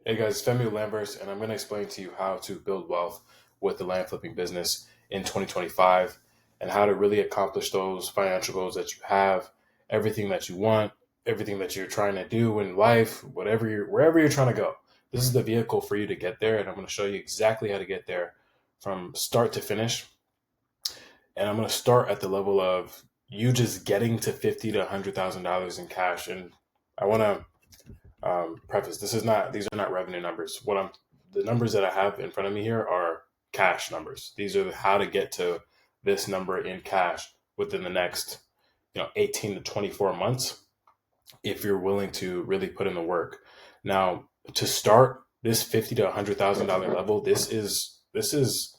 Hey guys, Femi Lambers, and I'm going to explain to you how to build wealth with the land flipping business in 2025 and how to really accomplish those financial goals that you have, everything that you want, everything that you're trying to do in life, wherever you're trying to go. This is the vehicle for you to get there, and I'm going to show you exactly how to get there from start to finish. And I'm going to start at the level of you just getting to 50 to $100,000 in cash. And I want to preface, these are not revenue numbers. The numbers that I have in front of me here are cash numbers. These are how to get to this number in cash within the next 18 to 24 months if you're willing to really put in the work. Now, to start this 50 to $100,000 level, this is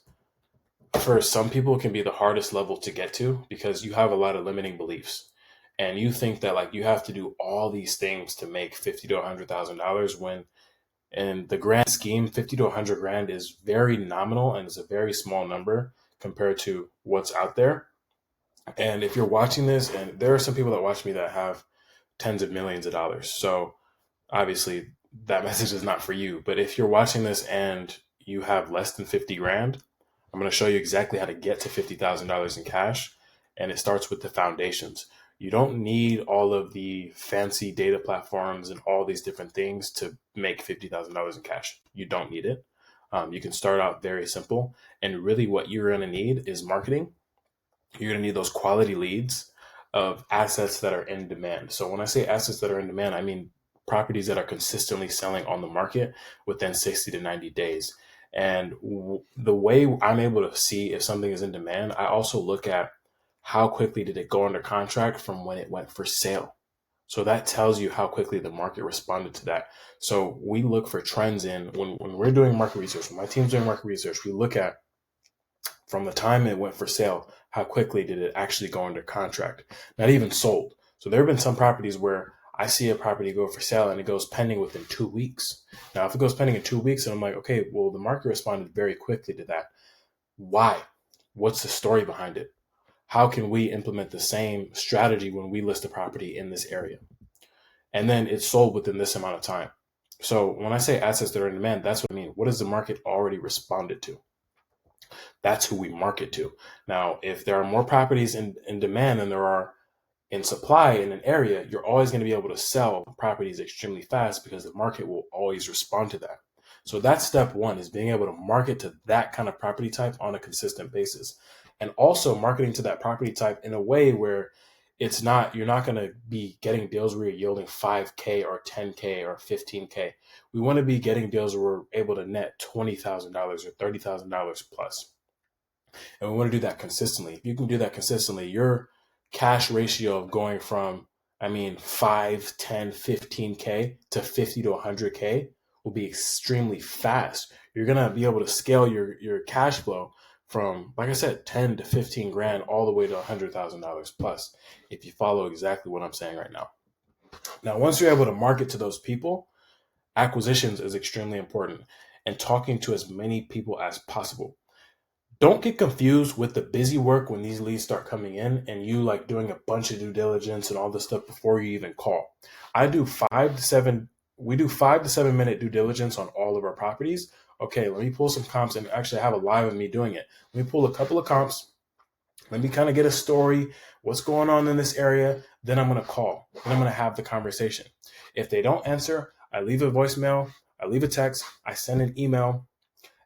for some people it can be the hardest level to get to because you have a lot of limiting beliefs and you think that like you have to do all these things to make 50 to $100,000 when in the grand scheme 50 to 100 grand is very nominal and is a very small number compared to what's out there. And if you're watching this, and there are some people that watch me that have tens of millions of dollars, so obviously that message is not for you. But if you're watching this and you have less than 50 grand, I'm going to show you exactly how to get to $50,000 in cash. And it starts with the foundations. You don't need all of the fancy data platforms and all these different things to make $50,000 in cash. You don't need it. You can start out very simple. And really, what you're going to need is marketing. You're going to need those quality leads of assets that are in demand. So when I say assets that are in demand, I mean properties that are consistently selling on the market within 60 to 90 days. And the way I'm able to see if something is in demand, I also look at how quickly did it go under contract from when it went for sale. So that tells you how quickly the market responded to that. So we look for trends in when we're doing market research, when my team's doing market research, we look at from the time it went for sale, how quickly did it actually go under contract? Not even sold. So there have been some properties where I see a property go for sale and it goes pending within 2 weeks. Now, if it goes pending in 2 weeks, and I'm like, okay, well, the market responded very quickly to that. Why? What's the story behind it? How can we implement the same strategy when we list a property in this area? And then it's sold within this amount of time. So when I say assets that are in demand, that's what I mean. What has the market already responded to? That's who we market to. Now, if there are more properties in demand than there are in supply in an area, you're always going to be able to sell properties extremely fast because the market will always respond to that. So that's step one, is being able to market to that kind of property type on a consistent basis. And also marketing to that property type in a way where you're not going to be getting deals where you're yielding 5K or 10K or 15K. We want to be getting deals where we're able to net $20,000 or $30,000 plus. And we want to do that consistently. If you can do that consistently, your cash ratio of going from, 5, 10, 15K to 50 to 100K will be extremely fast. You're going to be able to scale your cash flow from, like I said, 10 to 15 grand all the way to $100,000 plus if you follow exactly what I'm saying right now. Now, once you're able to market to those people, acquisitions is extremely important and talking to as many people as possible. Don't get confused with the busy work when these leads start coming in and you like doing a bunch of due diligence and all this stuff before you even call. I do 5 to 7, we do 5 to 7 minute due diligence on all of our properties. Okay, let me pull some comps, and actually I have a live of me doing it. Let me pull a couple of comps. Let me kind of get a story, what's going on in this area. Then I'm going to call. Then I'm going to have the conversation. If they don't answer, I leave a voicemail, I leave a text, I send an email,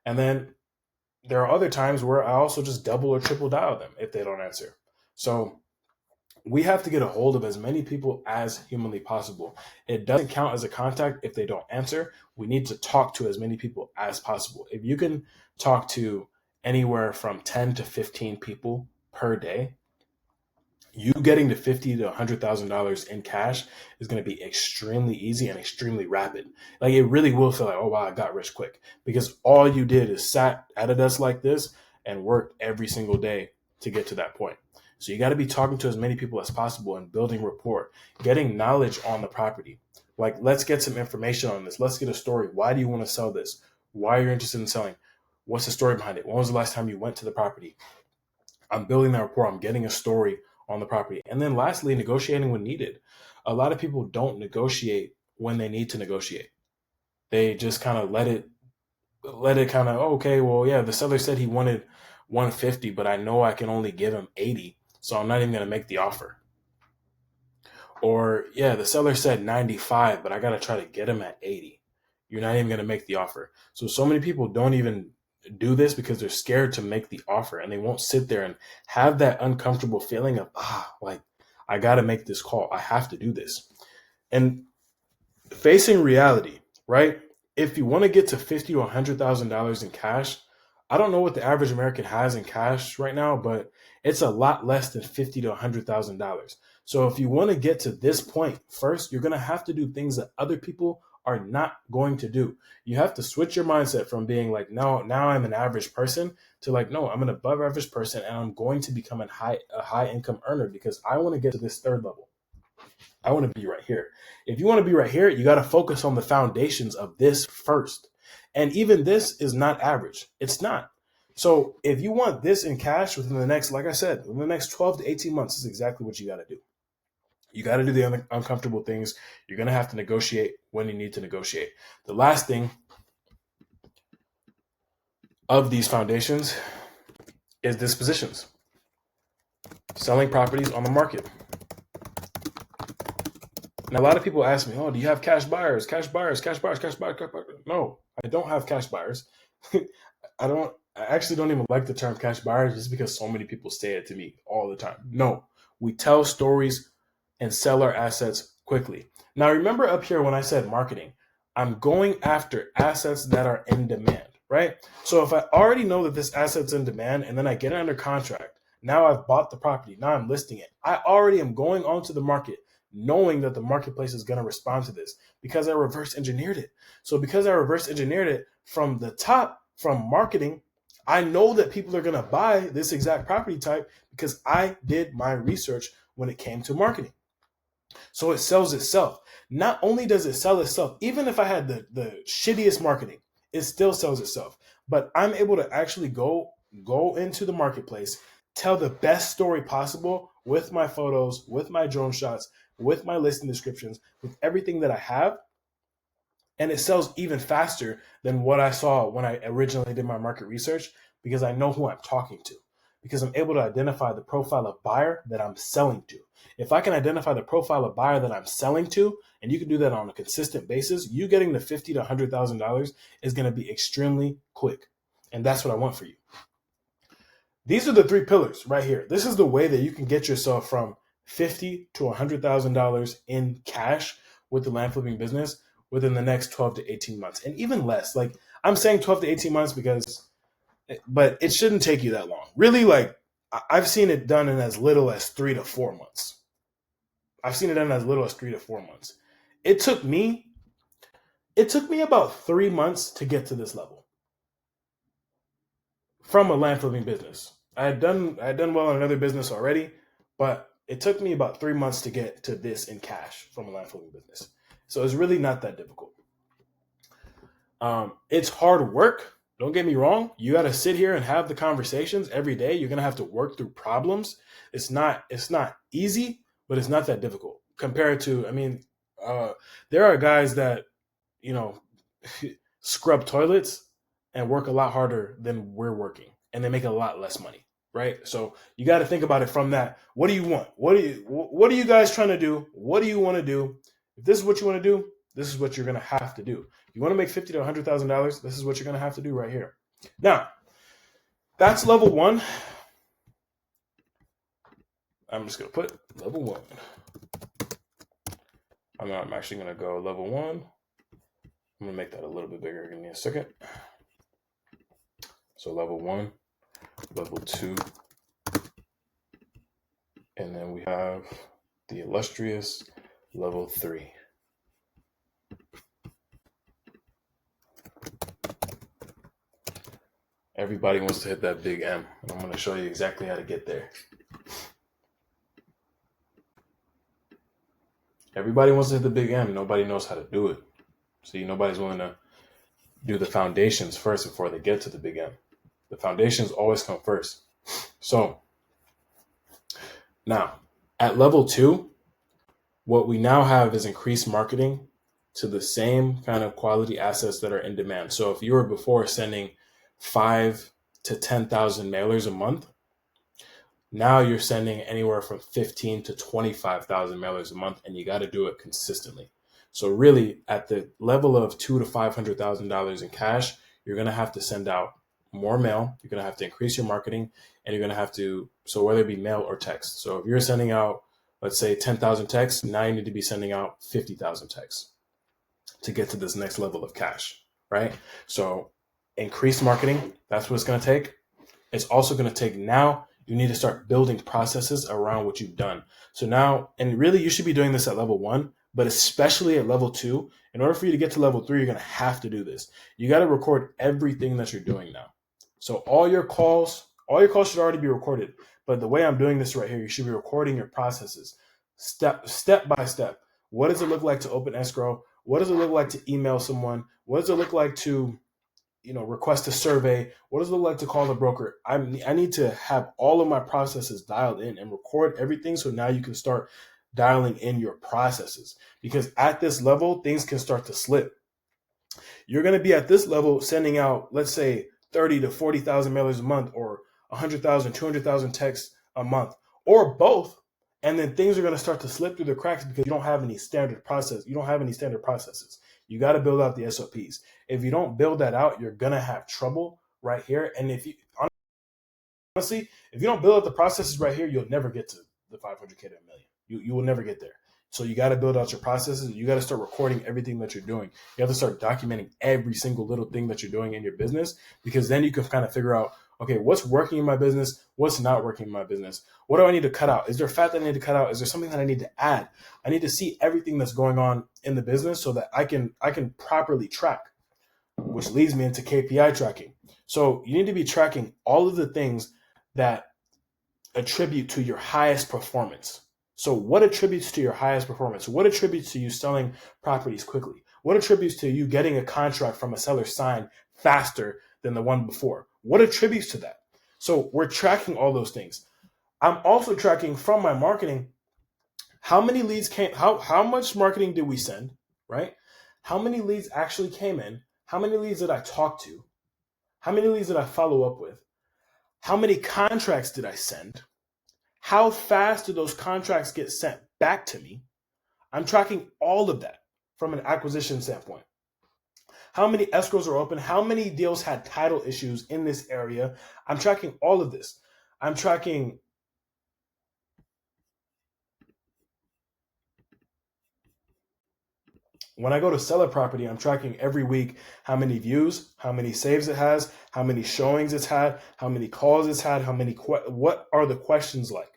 and then there are other times where I also just double or triple dial them if they don't answer. So we have to get a hold of as many people as humanly possible. It doesn't count as a contact if they don't answer. We need to talk to as many people as possible. If you can talk to anywhere from 10 to 15 people per day, you getting to 50 to $100,000 in cash is going to be extremely easy and extremely rapid. Like it really will feel like, oh wow, I got rich quick, because all you did is sat at a desk like this and worked every single day to get to that point. So you got to be talking to as many people as possible and building rapport, getting knowledge on the property. Like, let's get some information on this. Let's get a story. Why do you want to sell this? Why are you interested in selling? What's the story behind it? When was the last time you went to the property? I'm building that rapport. I'm getting a story on the property. And then lastly, negotiating when needed. A lot of people don't negotiate when they need to negotiate. they just kind of let it kind of, okay, well, yeah, the seller said he wanted 150, but I know I can only give him 80, so I'm not even going to make the offer. Or, yeah, the seller said 95, but I got to try to get him at 80. You're not even going to make the offer. So many people don't even do this because they're scared to make the offer, and they won't sit there and have that uncomfortable feeling of, like, I got to make this call. I have to do this. And facing reality, right? If you want to get to $50,000 to $100,000 in cash, I don't know what the average American has in cash right now, but it's a lot less than $50,000 to $100,000. So if you want to get to this point, first, you're going to have to do things that other people are not going to do. You have to switch your mindset from being like, no, now I'm an average person, to like, no, I'm an above average person, and I'm going to become a high income earner because I want to get to this third level. I want to be right here. If you want to be right here, you got to focus on the foundations of this first. And even this is not average. It's not. So if you want this in cash within the next, like I said, within the next 12 to 18 months, is exactly what you got to do. You got to do the uncomfortable things. You're going to have to negotiate when you need to negotiate. The last thing of these foundations is dispositions. Selling properties on the market. And a lot of people ask me, oh, do you have cash buyers? Cash buyers, cash buyers, cash buyers, cash buyers. No, I don't have cash buyers. I actually don't even like the term cash buyers just because so many people say it to me all the time. No, we tell stories and sell our assets quickly. Now, remember up here when I said marketing, I'm going after assets that are in demand, right? So if I already know that this asset's in demand and then I get it under contract, now I've bought the property, now I'm listing it. I already am going onto the market knowing that the marketplace is going to respond to this because I reverse engineered it. So because I reverse engineered it from the top, from marketing, I know that people are going to buy this exact property type because I did my research when it came to marketing. So it sells itself. Not only does it sell itself, even if I had the shittiest marketing, it still sells itself. But I'm able to actually go into the marketplace, tell the best story possible with my photos, with my drone shots, with my listing descriptions, with everything that I have. And it sells even faster than what I saw when I originally did my market research because I know who I'm talking to, because I'm able to identify the profile of buyer that I'm selling to. If I can identify the profile of buyer that I'm selling to, and you can do that on a consistent basis, you getting the $50,000 to $100,000 is going to be extremely quick. And that's what I want for you. These are the three pillars right here. This is the way that you can get yourself from $50,000 to $100,000 in cash with the land flipping business within the next 12 to 18 months, and even less. Like, I'm saying 12 to 18 months but it shouldn't take you that long. Really, like, I've seen it done in as little as 3 to 4 months. I've seen it done as little as 3 to 4 months. It took me about 3 months to get to this level from a land flipping business. I had done well in another business already, but it took me about 3 months to get to this in cash from a land flipping business. So it's really not that difficult. It's hard work. Don't get me wrong. You got to sit here and have the conversations every day. You're going to have to work through problems. It's not easy, but it's not that difficult compared to, there are guys that, scrub toilets and work a lot harder than we're working, and they make a lot less money, right? So you got to think about it from that. What do you want? What are you guys trying to do? What do you want to do? If this is what you want to do, this is what you're going to have to do. You want to make $50,000 to $100,000, this is what you're going to have to do right here. Now, that's level 1. I'm just going to put level 1. I'm actually going to go level 1. I'm going to make that a little bit bigger. Give me a second. So level 1, level 2, and then we have the illustrious level 3. Everybody wants to hit that big M. I'm going to show you exactly how to get there. Everybody wants to hit the big M. Nobody knows how to do it. See, nobody's willing to do the foundations first before they get to the big M. The foundations always come first. So now at level 2, what we now have is increased marketing to the same kind of quality assets that are in demand. So if you were before sending 5 to 10,000 mailers a month, now you're sending anywhere from 15 to 25,000 mailers a month, and you got to do it consistently. So really, at the level of $200,000 to $500,000 in cash, you're going to have to send out more mail. You're going to have to increase your marketing, and you're going to have to, so whether it be mail or text. So if you're sending out, let's say 10,000 texts, now you need to be sending out 50,000 texts to get to this next level of cash, right? So increased marketing, that's what it's going to take. It's also going to take, now you need to start building processes around what you've done. So now, and really you should be doing this at level 1, but especially at level 2, in order for you to get to level 3, you're going to have to do this. You got to record everything that you're doing now. So all your calls should already be recorded. But the way I'm doing this right here, you should be recording your processes step by step. What does it look like to open escrow? What does it look like to email someone? What does it look like to request a survey? What does it look like to call a broker? I need to have all of my processes dialed in and record everything. So now you can start dialing in your processes, because at this level, things can start to slip. You're going to be at this level sending out, let's say 30 to 40,000 mailers a month, or 100,000, 200,000 texts a month, or both. And then things are going to start to slip through the cracks because you don't have any standard process. You don't have any standard processes. You got to build out the SOPs. If you don't build that out, you're going to have trouble right here. And if you don't build out the processes right here, you'll never get to the 500K to $1 million. You will never get there. So you got to build out your processes. You got to start recording everything that you're doing. You have to start documenting every single little thing that you're doing in your business, because then you can kind of figure out, okay, what's working in my business? What's not working in my business? What do I need to cut out? Is there fat that I need to cut out? Is there something that I need to add? I need to see everything that's going on in the business so that I can properly track, which leads me into KPI tracking. So you need to be tracking all of the things that attribute to your highest performance. So what attributes to your highest performance? What attributes to you selling properties quickly? What attributes to you getting a contract from a seller signed faster than the one before? What attributes to that? So we're tracking all those things. I'm also tracking from my marketing, how many leads came, how much marketing did we send, right? How many leads actually came in? How many leads did I talk to? How many leads did I follow up with? How many contracts did I send? How fast do those contracts get sent back to me? I'm tracking all of that from an acquisition standpoint. How many escrows are open? How many deals had title issues in this area? I'm tracking all of this. I'm tracking when I go to sell a property, I'm tracking every week how many views, how many saves it has, how many showings it's had, how many calls it's had, what are the questions like?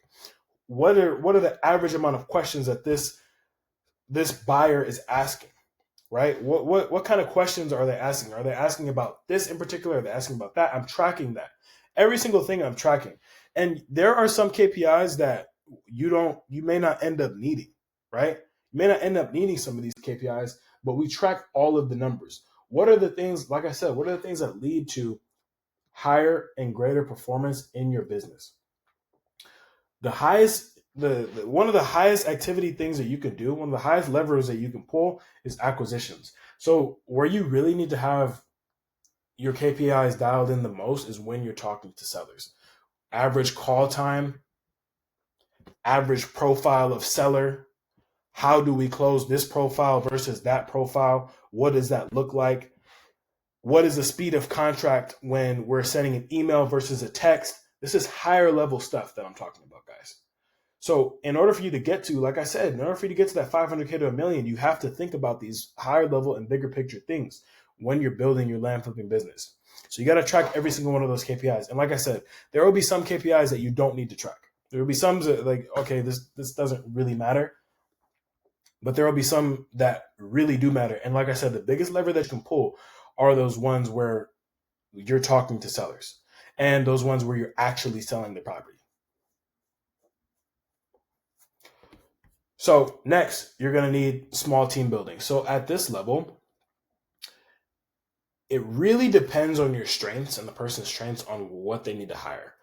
What are the average amount of questions that this buyer is asking, right? What kind of questions are they asking? Are they asking about this in particular? Are they asking about that? I'm tracking that. Every single thing I'm tracking. And there are some KPIs that you may not end up needing, right? You may not end up needing some of these KPIs, but we track all of the numbers. What are the things, like I said, what are the things that lead to higher and greater performance in your business? The highest, one of the highest activity things that you can do, one of the highest levers that you can pull is acquisitions. So where you really need to have your KPIs dialed in the most is when you're talking to sellers. Average call time, average profile of seller. How do we close this profile versus that profile? What does that look like? What is the speed of contract when we're sending an email versus a text? This is higher level stuff that I'm talking about, guys. So in order for you to get to, like I said, in order for you to get to that 500K to $1 million, you have to think about these higher level and bigger picture things when you're building your land flipping business. So you got to track every single one of those KPIs. And like I said, there will be some KPIs that you don't need to track. There will be some that like, okay, this doesn't really matter. But there will be some that really do matter. And like I said, the biggest lever that you can pull are those ones where you're talking to sellers and those ones where you're actually selling the property. So next, you're going to need small team building. So at this level, it really depends on your strengths and the person's strengths on what they need to hire.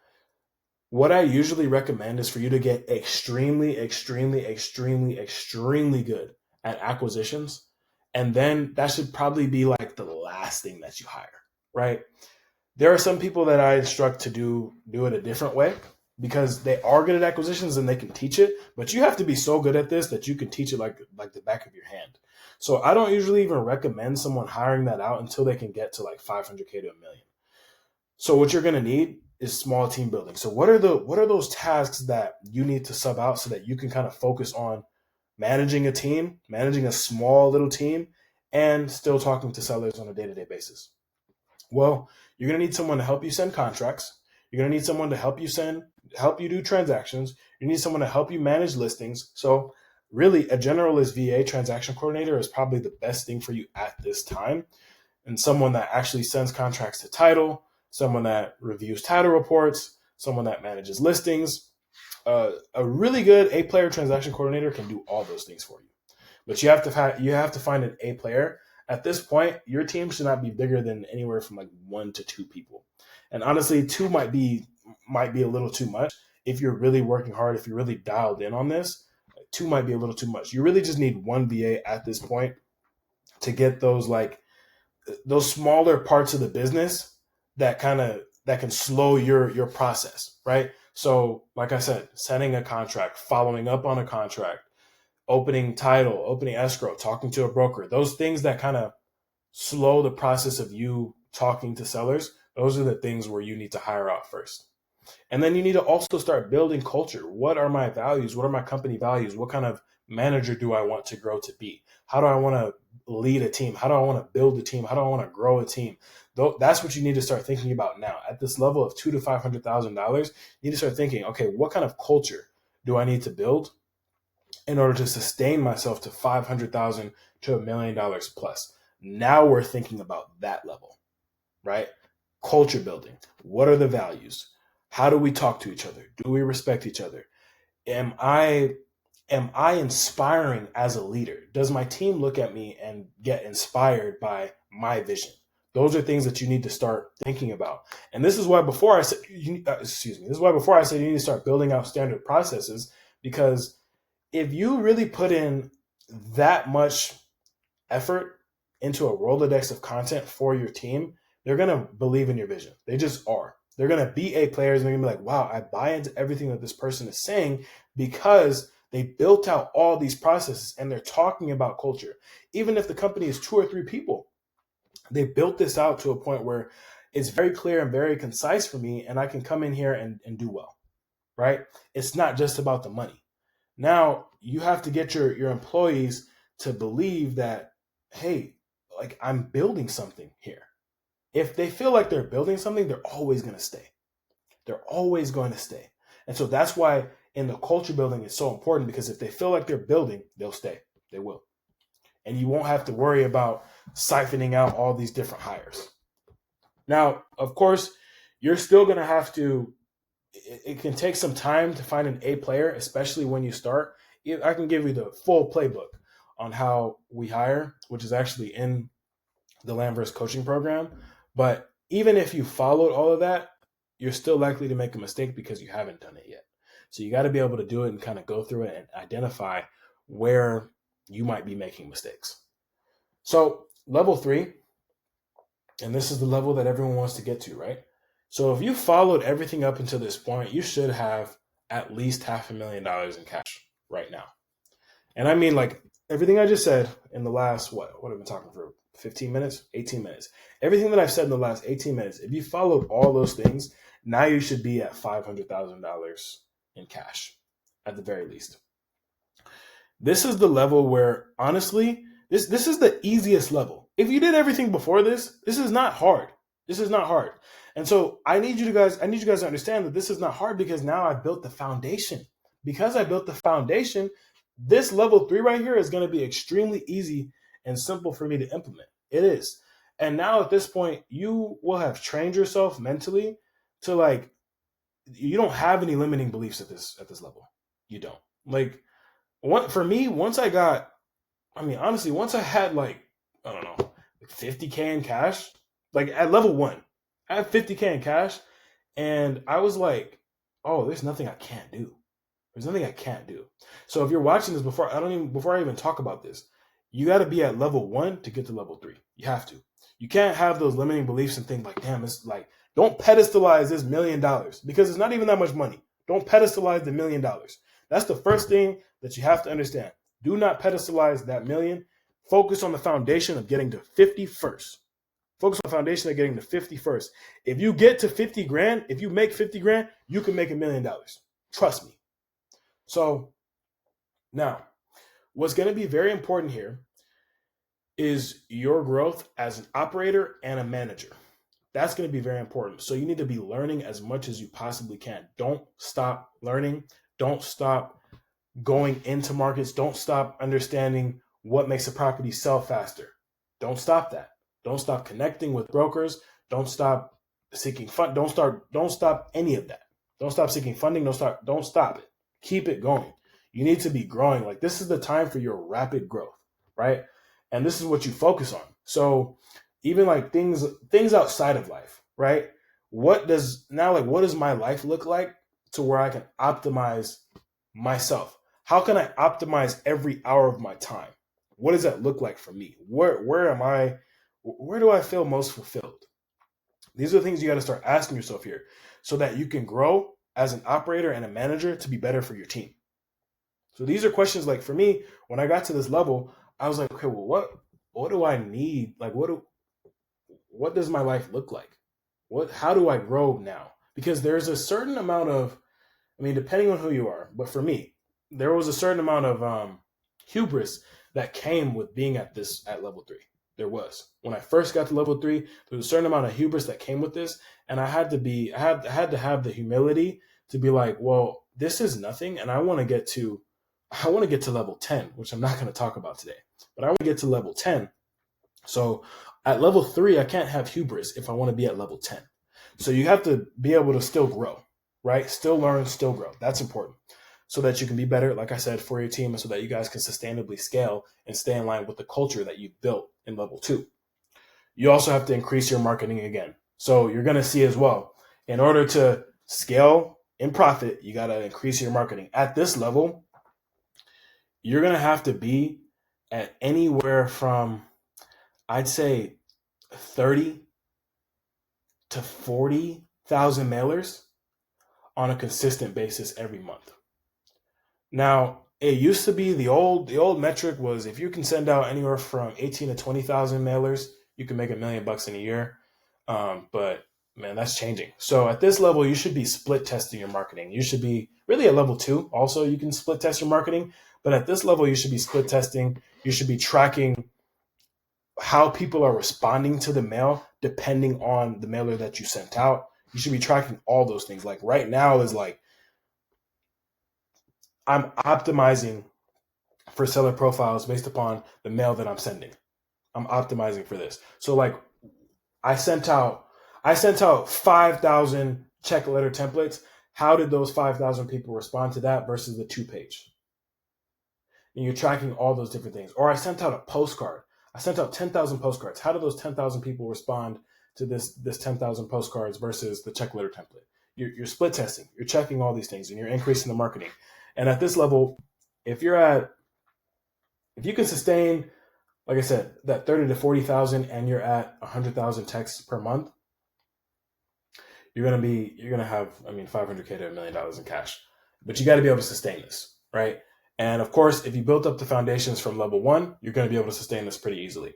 What I usually recommend is for you to get extremely, extremely, extremely, extremely good at acquisitions And then that should probably be like the last thing that you hire, right? There are some people that I instruct to do it a different way because they are good at acquisitions and they can teach it, but you have to be so good at this that you can teach it like the back of your hand. So I don't usually even recommend someone hiring that out until they can get to like 500K to a million. So what you're going to need is small team building. So what are those tasks that you need to sub out so that you can kind of focus on managing a team, managing a small little team, and still talking to sellers on a day-to-day basis? Well, you're going to need someone to help you send contracts. You're going to need someone to help you do transactions. You need someone to help you manage listings. So really, a generalist VA transaction coordinator is probably the best thing for you at this time. And someone that actually sends contracts to title, someone that reviews title reports, someone that manages listings. A really good A-player transaction coordinator can do all those things for you. But you have to find an A player. At this point, your team should not be bigger than anywhere from like 1 to 2 people. And honestly, 2 might be a little too much. If you're really working hard, if you're really dialed in on this, 2 might be a little too much. You really just need 1 VA at this point to get those smaller parts of the business that can slow your process, right? So like I said, sending a contract, following up on a contract, opening title, opening escrow, talking to a broker, those things that kind of slow the process of you talking to sellers, those are the things where you need to hire out first. And then you need to also start building culture. What are my values? What are my company values? What kind of manager do I want to grow to be? How do I want to lead a team? How do I want to build a team? How do I want to grow a team? That's what you need to start thinking about now. At this level of $200,000 to $500,000, you need to start thinking, okay, what kind of culture do I need to build in order to sustain myself to $500,000 to $1 million plus? Now we're thinking about that level, right? Culture building. What are the values? How do we talk to each other? Do we respect each other? Am I inspiring as a leader? Does my team look at me and get inspired by my vision? Those are things that you need to start thinking about. And this is why before I said, this is why before I said you need to start building out standard processes, because if you really put in that much effort into a Rolodex of content for your team, they're going to believe in your vision. They just are. They're going to be A players and they're going to be like, wow, I buy into everything that this person is saying because they built out all these processes and they're talking about culture. Even if the company is 2 or 3 people, they built this out to a point where it's very clear and very concise for me, and I can come in here and do well, right? It's not just about the money. Now you have to get your employees to believe that, hey, like I'm building something here. If they feel like they're building something, they're always going to stay. They're always going to stay. And so that's why in the culture building it's so important, because if they feel like they're building, they'll stay. They will. And you won't have to worry about siphoning out all these different hires. Now, of course, you're still going to have to, it can take some time to find an A player, especially when you start. I can give you the full playbook on how we hire, which is actually in the Lamverse coaching program. But even if you followed all of that, you're still likely to make a mistake because you haven't done it yet. So you got to be able to do it and kind of go through it and identify where you might be making mistakes. So level 3, and this is the level that everyone wants to get to, right? So if you followed everything up until this point, you should have at least $500,000 in cash right now. And I mean, like everything I just said in the last, what have I been talking for? 15 minutes, 18 minutes. Everything that I've said in the last 18 minutes, if you followed all those things, now you should be at $500,000 in cash at the very least. This is the level where, honestly, this is the easiest level. If you did everything before this, this is not hard. This is not hard. And so I need you guys to understand that this is not hard because now I've built the foundation. Because I built the foundation, this level 3 right here is going to be extremely easy and simple for me to implement. It is. And now at this point, you will have trained yourself mentally to like, you don't have any limiting beliefs at this level. You don't. Like, for me, once I had like, I don't know, like 50K in cash, like at level 1, I had 50K in cash, and I was like, oh, there's nothing I can't do. There's nothing I can't do. So if you're watching this before I even talk about this, you got to be at level 1 to get to level 3. You have to. You can't have those limiting beliefs and think like, damn, it's like, don't pedestalize this $1 million because it's not even that much money. Don't pedestalize the $1 million. That's the first thing that you have to understand. Do not pedestalize that million. Focus on the foundation of getting to 50 first. Focus on the foundation of getting to 50 first. If you get to 50 grand, if you make 50 grand, you can make $1 million. Trust me. So now, what's going to be very important here is your growth as an operator and a manager. That's going to be very important. So you need to be learning as much as you possibly can. Don't stop learning. Don't stop going into markets. Don't stop understanding what makes a property sell faster. Don't stop that. Don't stop connecting with brokers. Don't stop seeking fund. Don't stop any of that. Don't stop seeking funding. Don't stop it. Keep it going. You need to be growing. Like, this is the time for your rapid growth, right? And this is what you focus on. So even like things outside of life, right? What does my life look like to where I can optimize myself? How can I optimize every hour of my time? What does that look like for me? Where do I feel most fulfilled? These are the things you got to start asking yourself here so that you can grow as an operator and a manager to be better for your team. So these are questions like, for me, when I got to this level, I was like, okay, well, what do I need? Like, what does my life look like? How do I grow now? Because there's a certain amount of, depending on who you are, but for me, there was a certain amount of hubris that came with being at level 3. There was. When I first got to level 3, there was a certain amount of hubris that came with this, and I had to have the humility to be like, well, this is nothing, and I want to get to level 10, which I'm not going to talk about today, but I want to get to level 10. So at level 3, I can't have hubris if I want to be at level 10. So you have to be able to still grow, right? Still learn, still grow. That's important so that you can be better, like I said, for your team, and so that you guys can sustainably scale and stay in line with the culture that you've built in level 2. You also have to increase your marketing again. So you're going to see as well, in order to scale in profit, you got to increase your marketing. At this level, you're going to have to be at anywhere from, I'd say, 30 to 40,000 mailers on a consistent basis every month. Now, it used to be the old metric was, if you can send out anywhere from 18 to 20,000 mailers, you can make $1 million in a year. But man, that's changing. So at this level, you should be split testing your marketing. You should be really at level 2. Also, you can split test your marketing, but at this level, you should be split testing. You should be tracking how people are responding to the mail depending on the mailer that you sent out. You should be tracking all those things. Like right now is like, I'm optimizing for seller profiles based upon the mail that I'm sending. I'm optimizing for this. So like I sent out 5,000 check letter templates. How did those 5,000 people respond to that versus the 2-page? And you're tracking all those different things. Or I sent out a postcard. I sent out 10,000 postcards. How do those 10,000 people respond to this 10,000 postcards versus the check letter template? You're split testing. You're checking all these things, and you're increasing the marketing. And at this level, if you can sustain, like I said, that 30 to 40,000, and you're at 100,000 texts per month, you're gonna have, $500K to $1 million in cash. But you got to be able to sustain this, right? And of course, if you built up the foundations from level 1, you're going to be able to sustain this pretty easily.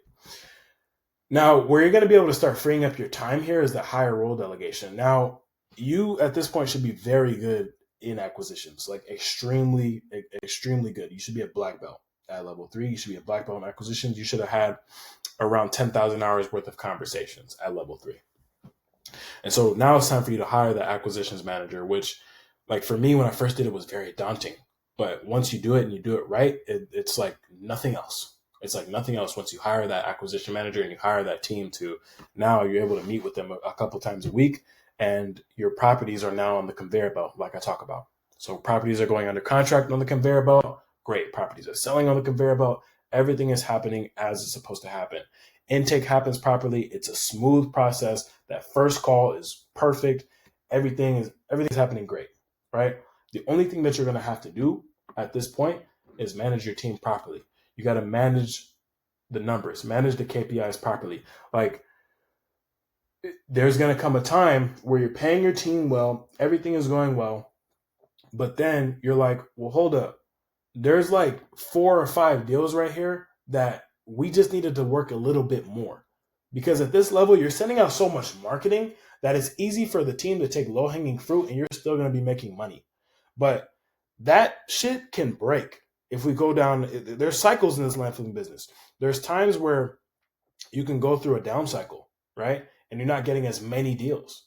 Now, where you're going to be able to start freeing up your time here is the higher role delegation. Now, you at this point should be very good in acquisitions, like extremely, extremely good. You should be a black belt at level 3. You should be a black belt in acquisitions. You should have had around 10,000 hours worth of conversations at level 3. And so now it's time for you to hire the acquisitions manager, which, like for me, when I first did it, was very daunting. But once you do it and you do it right, it's like nothing else. It's like nothing else. Once you hire that acquisition manager and you hire that team, to now you're able to meet with them a couple times a week, and your properties are now on the conveyor belt, like I talk about. So properties are going under contract on the conveyor belt. Great. Properties are selling on the conveyor belt. Everything is happening as it's supposed to happen. Intake happens properly. It's a smooth process. That first call is perfect. Everything's happening great, right? The only thing that you're going to have to do at this point is manage your team properly. You got to manage the numbers, manage the KPIs properly. Like, there's going to come a time where you're paying your team well, everything is going well, but then you're like, well, hold up. There's like 4 or 5 deals right here that we just needed to work a little bit more. Because at this level, you're sending out so much marketing that it's easy for the team to take low hanging fruit and you're still going to be making money. But that shit can break if we go down. There's cycles in this land flipping business. There's times where you can go through a down cycle, right? And you're not getting as many deals.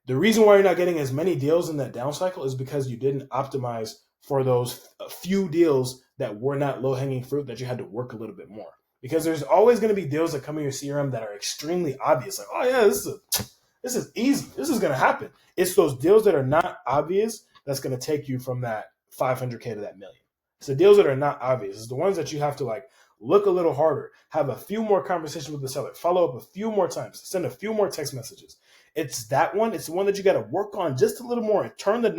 The reason why you're not getting as many deals in that down cycle is because you didn't optimize for those few deals that were not low hanging fruit that you had to work a little bit more. Because there's always going to be deals that come in your CRM that are extremely obvious. Like, oh yeah, this is easy. This is going to happen. It's those deals that are not obvious that's going to take you from that 500K to that million. It's the deals that are not obvious. It's the ones that you have to like look a little harder, have a few more conversations with the seller, follow up a few more times, send a few more text messages. It's that one. It's the one that you got to work on just a little more and turn the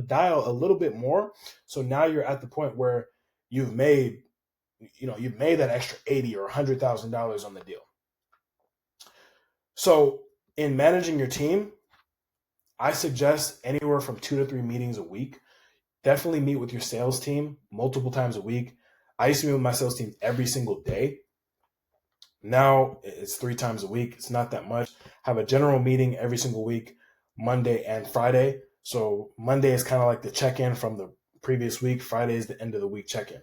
dial a little bit more. So now you're at the point where you've made that extra $80,000 or $100,000 on the deal. So in managing your team, I suggest anywhere from 2 to 3 meetings a week. Definitely meet with your sales team multiple times a week. I used to meet with my sales team every single day. Now it's 3 times a week. It's not that much. Have a general meeting every single week, Monday and Friday. So Monday is kind of like the check-in from the previous week. Friday is the end of the week check-in.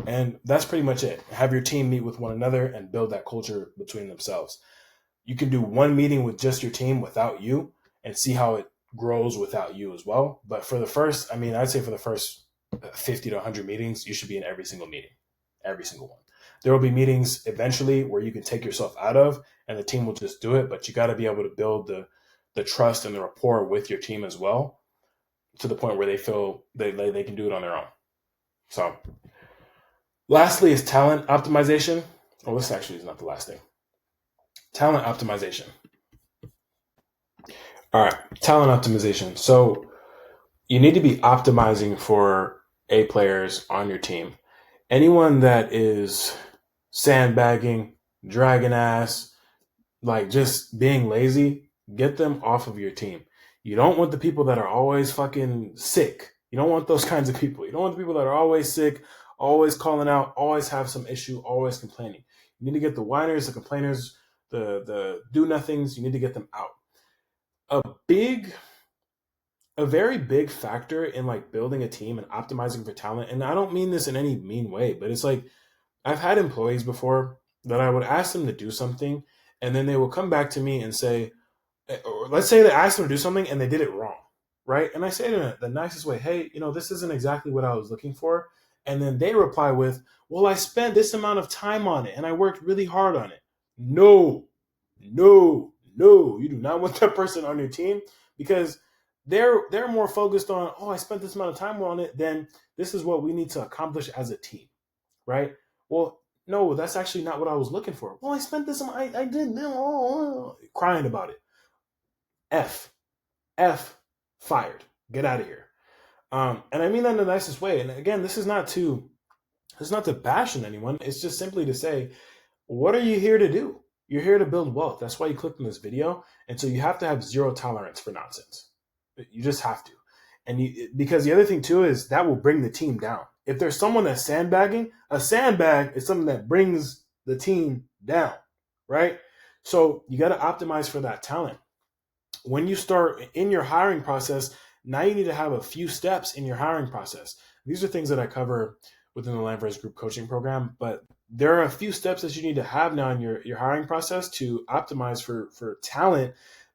And that's pretty much it. Have your team meet with one another and build that culture between themselves. You can do one meeting with just your team without you and see how it grows without you as well. But for the first, I'd say for the first 50 to 100 meetings, you should be in every single meeting, every single one. There will be meetings eventually where you can take yourself out of and the team will just do it, but you got to be able to build the trust and the rapport with your team as well to the point where they feel they can do it on their own. So lastly is talent optimization. Oh, this actually is not the last thing. Talent optimization. All right, talent optimization. So you need to be optimizing for A players on your team. Anyone that is sandbagging, dragging ass, like just being lazy, get them off of your team. You don't want the people that are always fucking sick. You don't want those kinds of people. You don't want the people that are always sick, always calling out, always have some issue, always complaining. You need to get the whiners, the complainers, the do-nothings. You need to get them out. A very big factor in like building a team and optimizing for talent, and I don't mean this in any mean way, but it's like I've had employees before that I would ask them to do something and then they will come back to me and say, or let's say they asked them to do something and they did it wrong, right? And I say to them the nicest way, hey, this isn't exactly what I was looking for. And then they reply with, well, I spent this amount of time on it and I worked really hard on it. No, you do not want that person on your team because they're more focused on, oh, I spent this amount of time on it, then this is what we need to accomplish as a team, right? Well, no, that's actually not what I was looking for. Well, I spent this, I did, crying about it. F, fired. Get out of here. And I mean that in the nicest way. And again, this is not to bash on anyone. It's just simply to say, what are you here to do? You're here to build wealth. That's why you clicked on this video. And so you have to have zero tolerance for nonsense. You just have to. And because the other thing too is that will bring the team down. If there's someone that's sandbagging, a sandbag is something that brings the team down, right? So you got to optimize for that talent. When you start in your hiring process, now you need to have a few steps in your hiring process. These are things that I cover within the Landverse Group coaching program, but there are a few steps that you need to have now in your hiring process to optimize for talent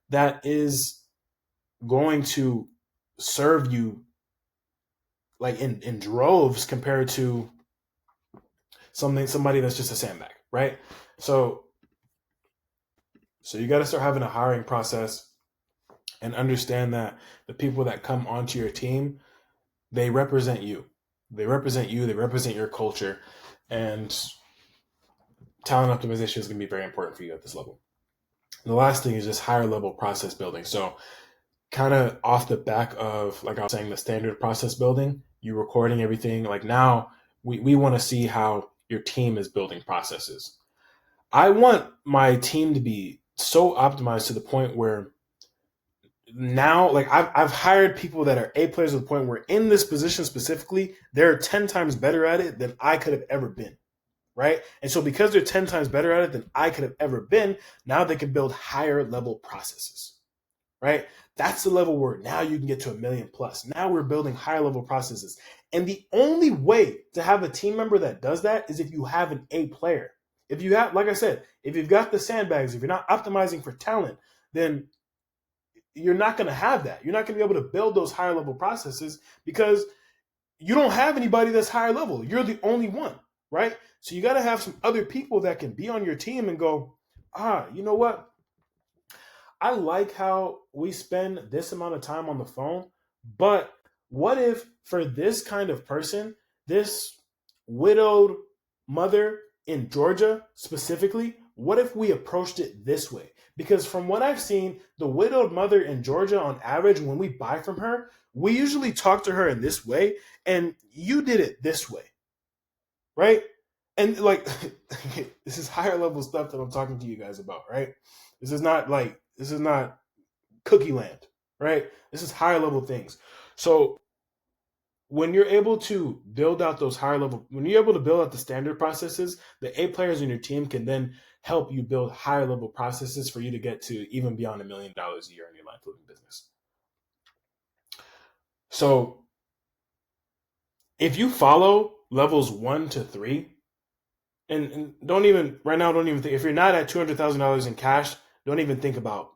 that is going to serve you like in droves compared to somebody that's just a sandbag, right? So you got to start having a hiring process and understand that the people that come onto your team, they represent you. They represent your culture, and talent optimization is going to be very important for you at this level. And the last thing is just higher level process building. So kind of off the back of, like I was saying, the standard process building, you recording everything. Like now we want to see how your team is building processes. I want my team to be so optimized to the point where now, like I've hired people that are A players to the point where in this position specifically, they're 10 times better at it than I could have ever been. Right. And so because they're 10 times better at it than I could have ever been, now they can build higher level processes. Right. That's the level where now you can get to 1,000,000 plus. Now we're building higher level processes. And the only way to have a team member that does that is if you have an A player. If you have, like I said, if you've got the sandbags, if you're not optimizing for talent, then you're not going to have that. You're not going to be able to build those higher level processes because you don't have anybody that's higher level. You're the only one, right? So you got to have some other people that can be on your team and go, you know what? I like how we spend this amount of time on the phone, but what if for this kind of person, this widowed mother in Georgia specifically, what if we approached it this way? Because from what I've seen, the widowed mother in Georgia, on average, when we buy from her, we usually talk to her in this way, and you did it this way, right? And like, this is higher level stuff that I'm talking to you guys about, right? This is not cookie land, right? This is higher level things. So when you're able to build out those higher level, when you're able to build out the standard processes, the A players in your team can then help you build higher level processes for you to get to even beyond $1 million a year in your land flipping business. So if you follow levels 1 to 3, and don't even think, if you're not at $200,000 in cash, don't even think about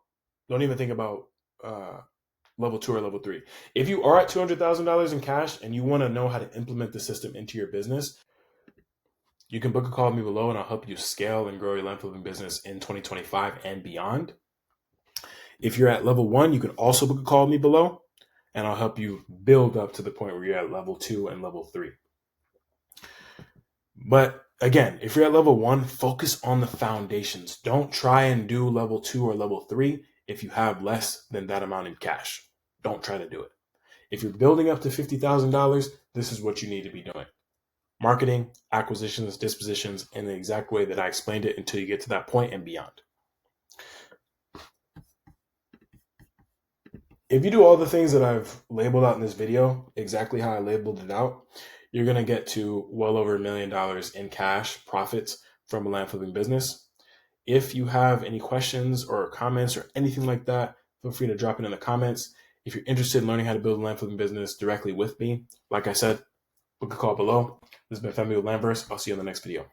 level 2 or level 3. If you are at $200,000 in cash and you want to know how to implement the system into your business, you can book a call with me below and I'll help you scale and grow your land flipping business in 2025 and beyond. If you're at level 1, you can also book a call with me below and I'll help you build up to the point where you're at level 2 and level 3. But again, if you're at level 1, focus on the foundations. Don't try and do level 2 or level 3 if you have less than that amount in cash. Don't try to do it. If you're building up to $50,000, this is what you need to be doing. Marketing, acquisitions, dispositions in the exact way that I explained it until you get to that point and beyond. If you do all the things that I've labeled out in this video, exactly how I labeled it out, you're going to get to well over $1 million in cash profits from a land flipping business. If you have any questions or comments or anything like that, feel free to drop it in the comments. If you're interested in learning how to build a land flipping business directly with me, like I said, book a call below. This has been Femi with Landverse. I'll see you in the next video.